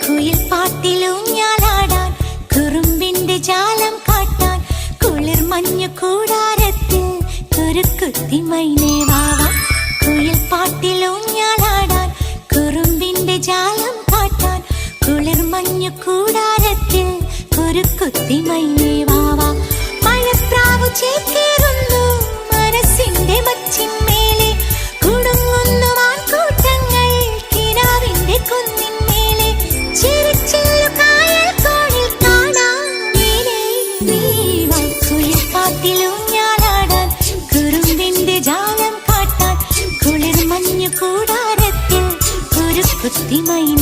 കുയിൽ പാട്ടിലൂഞ്ഞാലാടാൻ കുറുമ്പിന്റെ ജാലം കാട്ടാൻ കുളിർ മഞ്ഞു കൂടാരത്തിൽ കുരുക്കുത്തി മൈനേ വാവാ. കുയിൽ പാട്ടിലൂഞ്ഞാലാടാൻ കുറുമ്പിന്റെ ജാലം കാട്ടാൻ കുളിർ മഞ്ഞു കൂടാരത്തിൽ കുരുക്കുത്തി മൈനേ വാവാ. മഴപ്രാവു ചേക്കേറുന്നു മനസ്സിന്റെ മച്ചിന്മേലെ കുടുങ്ങുന്നു മാൻകൂട്ടങ്ങൾ കിനാവിന്റെ കുന്നിന്മേലെ ചിരിച്ചില്ലു കായൽ കോണിൽ കാണാം നീലേ നീവാ. കുയിൽ പാട്ടിലൂഞ്ഞാലാടാൻ കുറുമ്പിന്റെ ജാലം കാട്ടാൻ കുളിർ മഞ്ഞു കൂടാരത്തിൽ കുരുക്കുത്തി മൈന